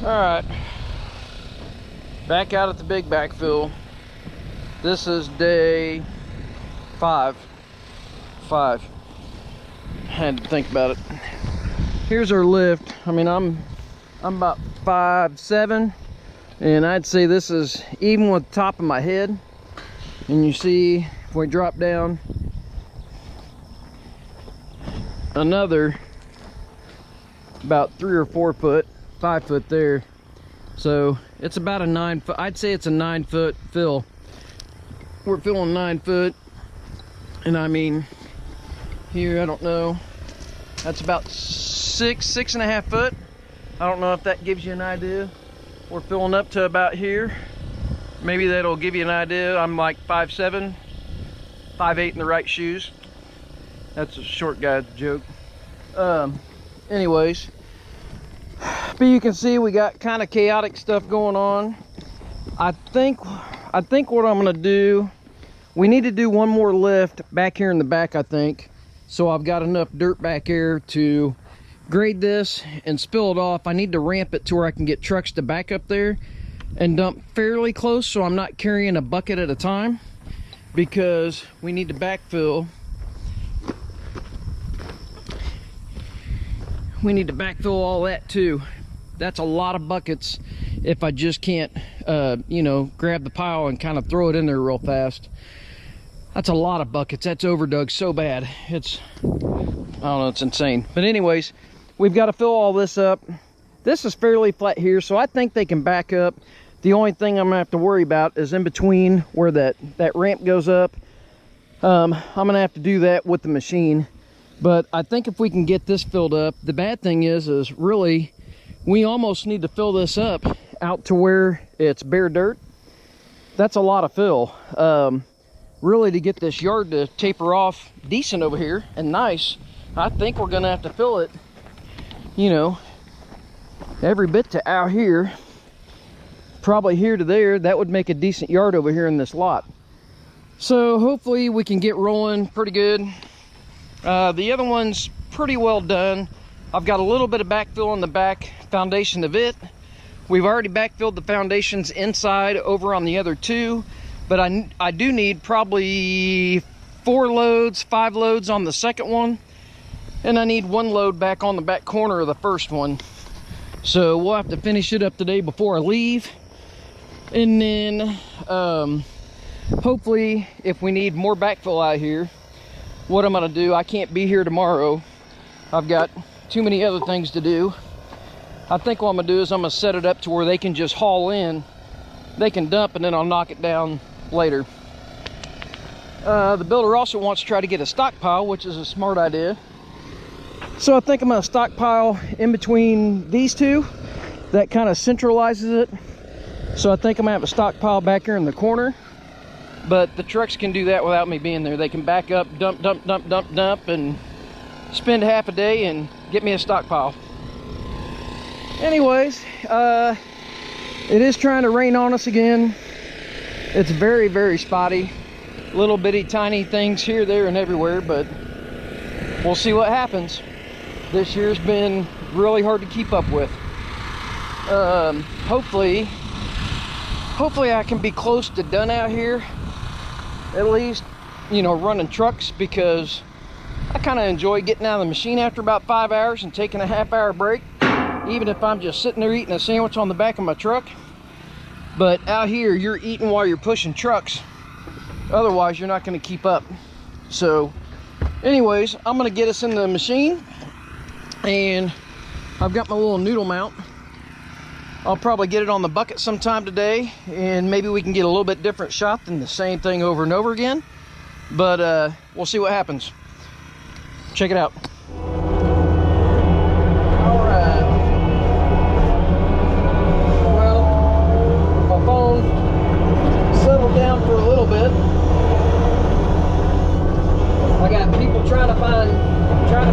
Alright, back out at the big backfill. This is day 5. Had to think about it. Here's our lift. I mean, I'm about 5'7", and I'd say this is even with the top of my head. And you see, if we drop down another about 3 or 4 foot, 5 foot there, so it's about a 9 foot. I'd say it's a 9 foot fill. We're filling 9 foot, and I mean, here, I don't know, that's about 6.5 foot. I don't know if that gives you an idea. We're filling up to about here. Maybe that'll give you an idea. I'm like 5'7", 5'8" in the right shoes. That's a short guy's joke. Anyways, but you can see we got kind of chaotic stuff going on. I think what I'm gonna do, we need to do one more lift back here in the back, I think. So I've got enough dirt back here to grade this and spill it off. I need to ramp it to where I can get trucks to back up there and dump fairly close, so I'm not carrying a bucket at a time, because we need to backfill. We need to backfill all that too. That's a lot of buckets if I just can't, you know, grab the pile and kind of throw it in there real fast. That's a lot of buckets. That's overdug so bad. It's, I don't know, it's insane. But anyways, we've got to fill all this up. This is fairly flat here, so I think they can back up. The only thing I'm gonna have to worry about is in between where that ramp goes up. I'm gonna have to do that with the machine. But I think if we can get this filled up, the bad thing is really, we almost need to fill this up out to where it's bare dirt. That's a lot of fill. Really, to get this yard to taper off decent over here and nice, I think we're gonna have to fill it, you know, every bit to out here, probably here to there. That would make a decent yard over here in this lot. So hopefully we can get rolling pretty good. The other one's pretty well done. I've got a little bit of backfill on the back foundation of it. We've already backfilled the foundations inside over on the other two, but I do need probably 4 loads, 5 loads on the second one, and I need 1 load back on the back corner of the first one. So we'll have to finish it up today before I leave, and then hopefully if we need more backfill out here, what I'm gonna do, I can't be here tomorrow. I've got too many other things to do. I think what I'm gonna do is I'm gonna set it up to where they can just haul in, they can dump, and then I'll knock it down later. The builder also wants to try to get a stockpile, which is a smart idea. So I think I'm gonna stockpile in between these two. That kind of centralizes it. So I think I'm gonna have a stockpile back here in the corner. But the trucks can do that without me being there. They can back up, dump, dump, dump, dump, dump, and spend half a day and get me a stockpile. Anyways, it is trying to rain on us again. It's very, very spotty. Little bitty tiny things here, there, and everywhere, but we'll see what happens. This year's been really hard to keep up with. Hopefully I can be close to done out here. At least, you know, running trucks, because I kind of enjoy getting out of the machine after about 5 hours and taking a half-hour break, even if I'm just sitting there eating a sandwich on the back of my truck. But out here, you're eating while you're pushing trucks. Otherwise, you're not going to keep up. So anyways, I'm going to get us in the machine, and I've got my little noodle mount. I'll probably get it on the bucket sometime today, and maybe we can get a little bit different shot than the same thing over and over again. But we'll see what happens. Check it out. All right. Well, my phone settled down for a little bit. I got people trying to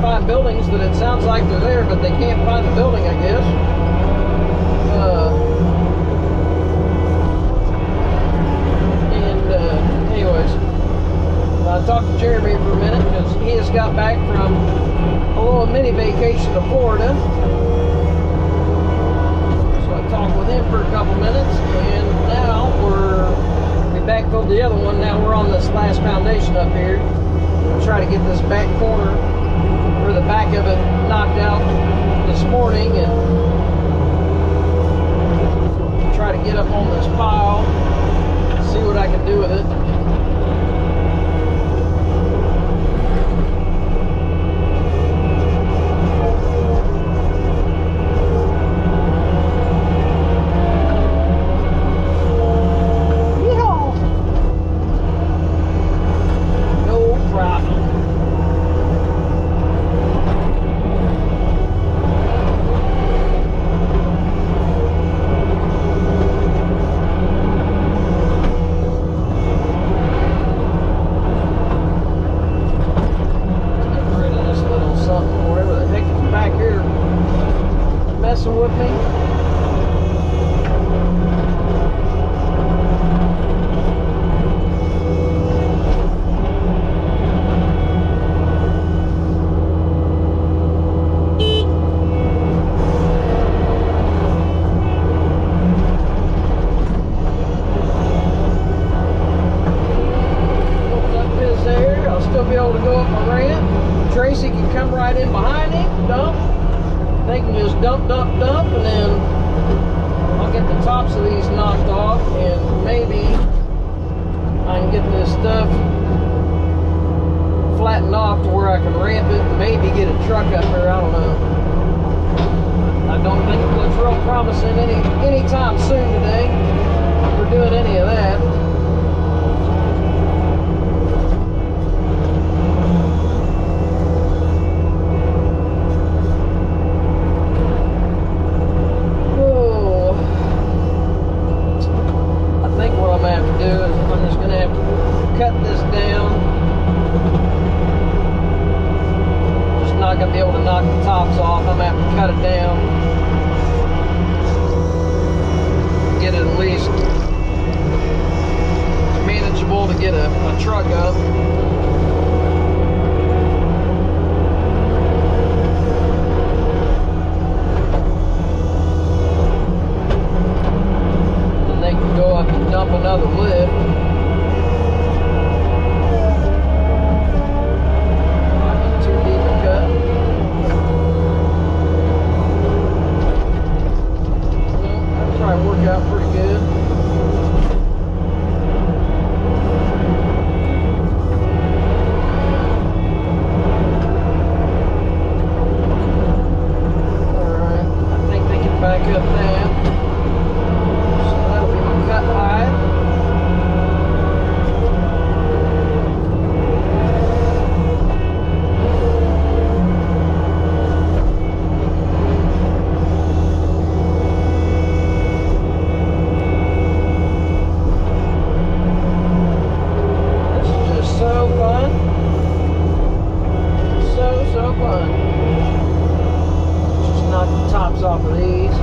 find buildings that it sounds like they're there, but they can't find the building, I guess. Anyways, I talked to Jeremy for a minute because he has got back from a little mini vacation to Florida. So I couple minutes, and now we backfilled the other one. Now we're on this last foundation up here. We'll try to get this back corner, or the back of it, knocked out this morning, and try to get up on this pile, see what I can do with it. With me. I'll still be able to go up my ramp. Tracy can come right in behind him, dump. They can just dump, and then I'll get the tops of these knocked off, and maybe I can get this stuff flattened off to where I can ramp it and maybe get a truck up there. I don't know. I don't think it looks real promising anytime soon today for doing any of that. Cut this down. Just not gonna be able to knock the tops off. I'm gonna have to cut it down. Get it at least manageable to get a truck up. And they can go up and dump another lift. Work out pretty good. Alright, I think they can back up now. So that'll be my cut height. Off of these.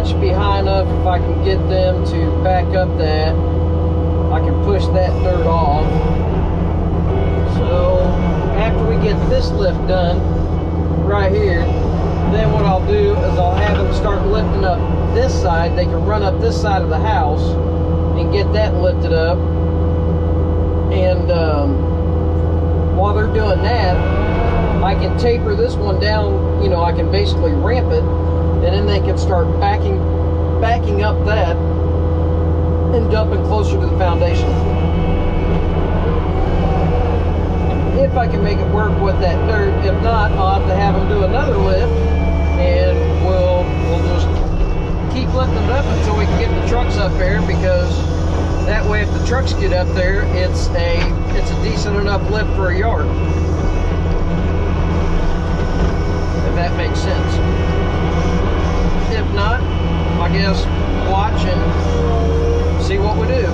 that should be high enough. If I can get them to back up that, I can push that dirt off. So after we get this lift done right here, then what I'll do is I'll have them start lifting up this side. They can run up this side of the house and get that lifted up. And while they're doing that, I can taper this one down. You know, I can basically ramp it, and then they can start backing up that and dumping closer to the foundation. If I can make it work with that dirt. If not, I'll have to have them do another lift, and we'll just keep lifting it up until we can get the trucks up there, because that way if the trucks get up there, it's a decent enough lift for a yard. If that makes sense. If not, I guess watch and see what we do.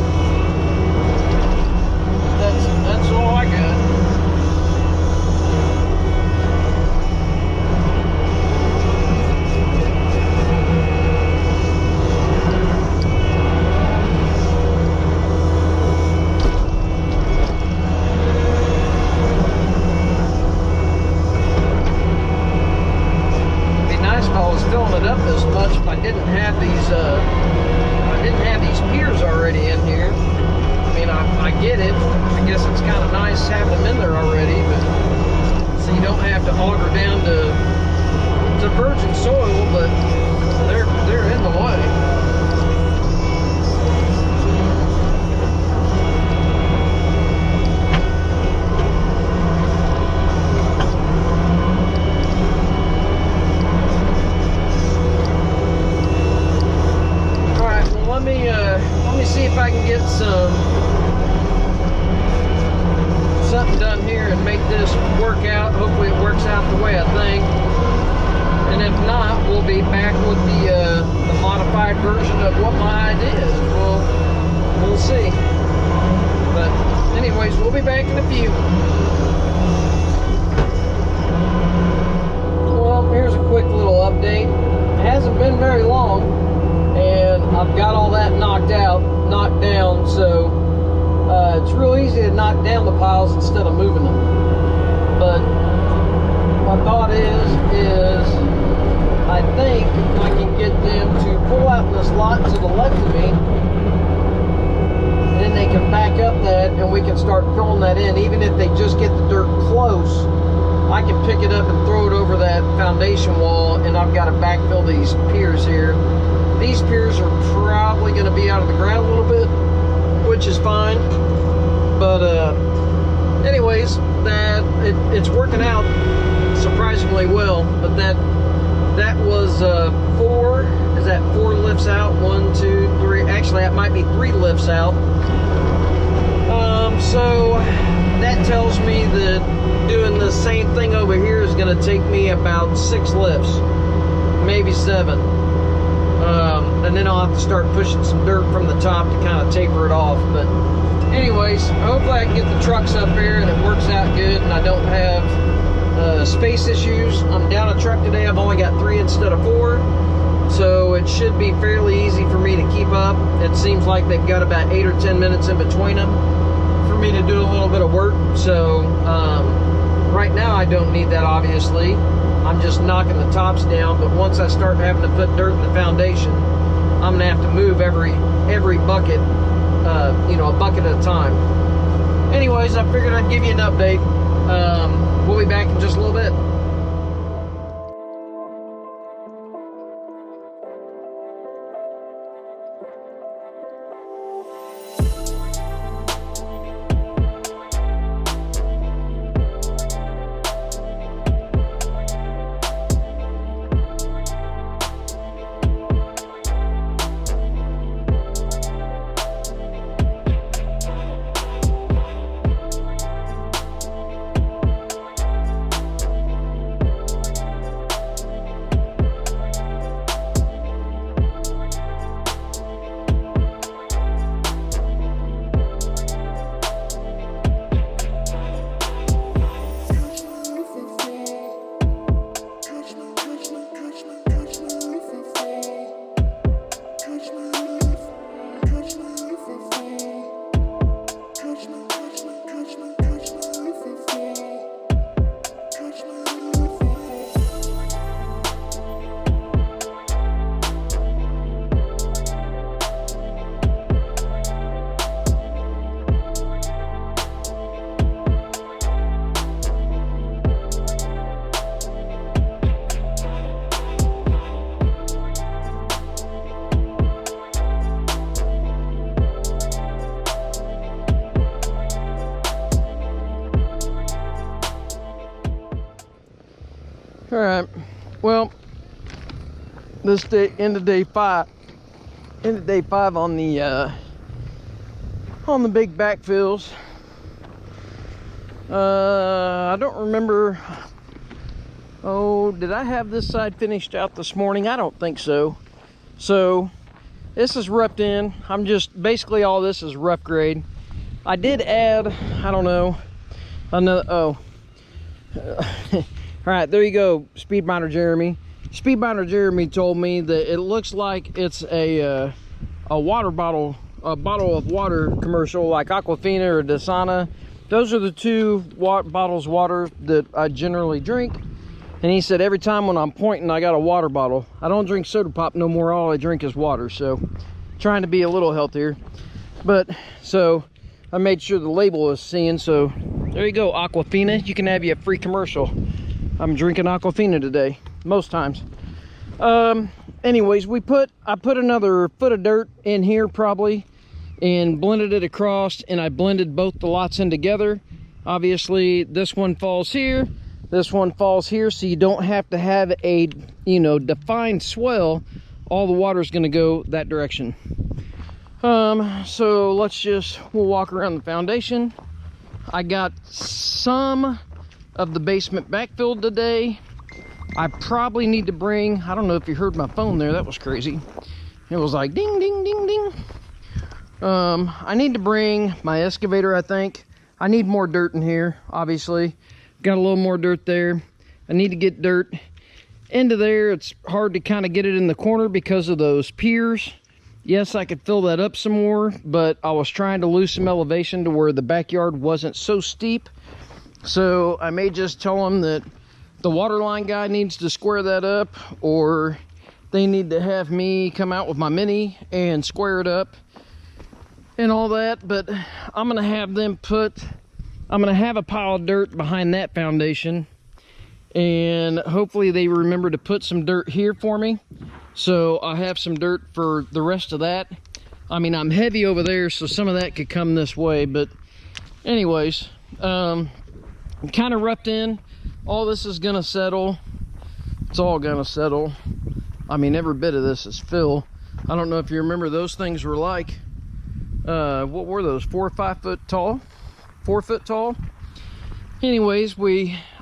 That's all I got. Filling it up as much if I didn't have these piers already in here. I mean, I get it. I guess it's kind of nice having them in there already, but so you don't have to auger down to virgin soil, but they're in the way. Let me see if I can get something done here and make this work out. Hopefully it works out the way I think. And if not, we'll be back with the modified version of what my idea is. We'll see. But anyways, we'll be back in a few. Well, here's a quick little update. It hasn't been very long, and I've got all that knocked down, so it's real easy to knock down the piles instead of moving them. But my thought is I think I can get them to pull out this lot to the left of me, and then they can back up that, and we can start filling that in. Even if they just get the dirt close, I can pick it up and throw it over that foundation wall, and I've got to backfill these piers here. These piers are probably going to be out of the ground a little bit, which is fine. But anyways, it's working out surprisingly well. But that was four. Is that four lifts out? 1, 2, 3. Actually, that might be 3 lifts out. So that tells me that doing the same thing over here is going to take me about 6 lifts, maybe 7. And then I'll have to start pushing some dirt from the top to kind of taper it off. But anyways, hopefully I can get the trucks up here and it works out good and I don't have space issues. I'm down a truck today. I've only got 3 instead of 4. So it should be fairly easy for me to keep up. It seems like they've got about 8 or 10 minutes in between them for me to do a little bit of work. So right now I don't need that, obviously. I'm just knocking the tops down, but once I start having to put dirt in the foundation, I'm gonna have to move every bucket, a bucket at a time. Anyways, I figured I'd give you an update. We'll be back in just a little bit. All right, well, this day, end of day five on the big backfills. I don't remember. Oh, did I have this side finished out this morning? I don't think so. So this is roughed in. I'm just basically, all this is rough grade. I did add, I don't know, another, all right, there you go, Speedminder Jeremy. Speedminder Jeremy told me that it looks like it's a water bottle, a bottle of water commercial, like Aquafina or Dasana. Those are the two bottles of water that I generally drink. And he said every time when I'm pointing, I got a water bottle. I don't drink soda pop no more. All I drink is water. So trying to be a little healthier. But so I made sure the label is seen. So there you go, Aquafina. You can have you a free commercial. I'm drinking Aquafina today, most times. Anyways, I put another foot of dirt in here probably and blended it across, and I blended both the lots in together. Obviously this one falls here, this one falls here, so you don't have to have a, you know, defined swell. All the water is going to go that direction. So we'll walk around the foundation. I got some of the basement backfilled today. I probably need to bring, I don't know if you heard my phone there, that was crazy. It was like ding ding ding ding. I need to bring my excavator, I think. I need more dirt in here, obviously. Got a little more dirt there. I need to get dirt into there. It's hard to kind of get it in the corner because of those piers. Yes, I could fill that up some more, but I was trying to lose some elevation to where the backyard wasn't so steep. So I may just tell them that the water line guy needs to square that up, or they need to have me come out with my mini and square it up and all that. But I'm gonna have them I'm gonna have a pile of dirt behind that foundation, and hopefully they remember to put some dirt here for me, so I have some dirt for the rest of that. I mean, I'm heavy over there, so some of that could come this way. But anyways, I'm kind of roughed in. All this is gonna settle. It's all gonna settle. I mean, every bit of this is fill. I don't know if you remember, those things were like, what were those, 4 or 5 foot tall? 4 foot tall. Anyways,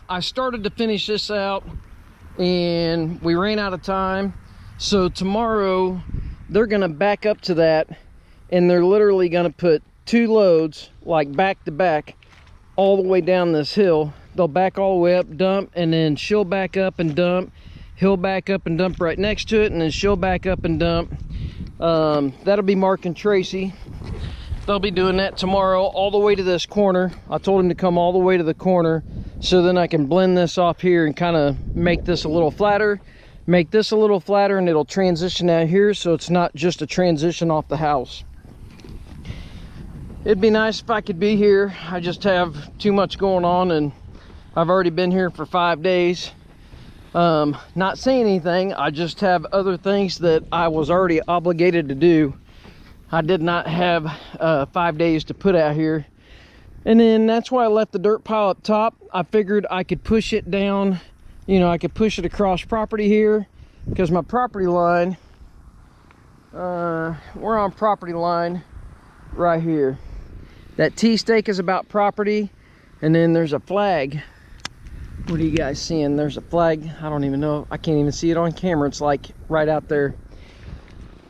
I started to finish this out and we ran out of time. So tomorrow they're gonna back up to that, and they're literally gonna put 2 loads, like back to back, all the way down this hill. They'll back all the way up, dump, and then she'll back up and dump. He'll back up and dump right next to it, and then she'll back up and dump. That'll be Mark and Tracy. They'll be doing that tomorrow all the way to this corner. I told him to come all the way to the corner, so then I can blend this off here and kind of make this a little flatter. Make this a little flatter, and it'll transition out here, so it's not just a transition off the house. It'd be nice if I could be here. I just have too much going on, and I've already been here for 5 days. Not saying anything, I just have other things that I was already obligated to do. I did not have 5 days to put out here. And then that's why I left the dirt pile up top. I figured I could push it down, you know, I could push it across property here, because my property line, we're on property line right here. That T-stake is about property, and then there's a flag. What are you guys seeing? There's a flag. I don't even know. I can't even see it on camera. It's like right out there.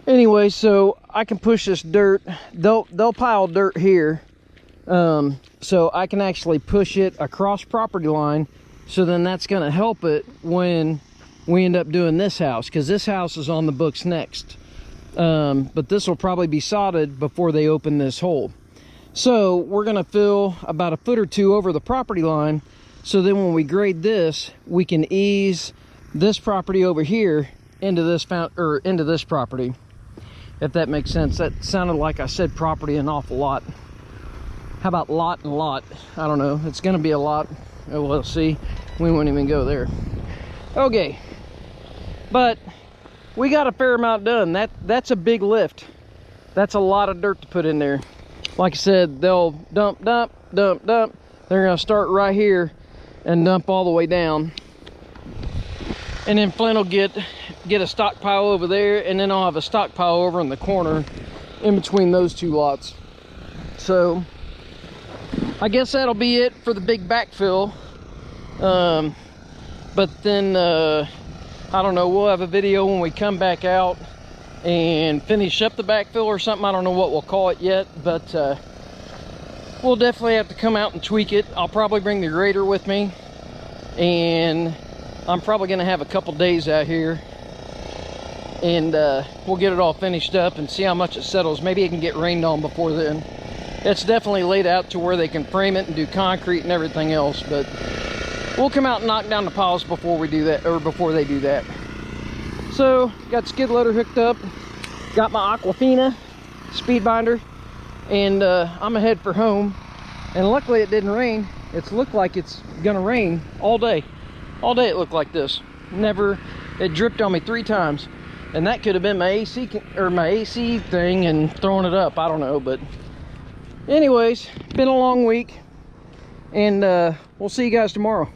Anyway, so I can push this dirt. They'll pile dirt here, so I can actually push it across property line. So then that's going to help it when we end up doing this house, because this house is on the books next. But this will probably be sodded before they open this hole. So we're going to fill about a foot or 2 over the property line. So then when we grade this, we can ease this property over here into this into this property, if that makes sense. That sounded like I said property an awful lot. How about lot and lot? I don't know. It's going to be a lot. We'll see. We won't even go there. Okay. But we got a fair amount done. That's a big lift. That's a lot of dirt to put in there. Like I said, they'll dump, dump, dump, dump. They're going to start right here and dump all the way down. and then Flint will get a stockpile over there, and then I'll have a stockpile over in the corner in between those two lots. So I guess that'll be it for the big backfill. But then I don't know, we'll have a video when we come back out and finish up the backfill or something. I don't know what we'll call it yet, but we'll definitely have to come out and tweak it. I'll probably bring the grader with me, and I'm probably gonna have a couple days out here, and we'll get it all finished up and see how much it settles. Maybe it can get rained on before then. It's definitely laid out to where they can frame it and do concrete and everything else, but we'll come out and knock down the piles before we do that, or before they do that. So, got skid loader hooked up, got my Aquafina speed binder, and I'm gonna head for home. And luckily it didn't rain. It's looked like it's gonna rain all day. All day it looked like this. Never, it dripped on me 3 times. And that could have been my AC, or my AC thing and throwing it up, I don't know. But anyways, been a long week, and we'll see you guys tomorrow.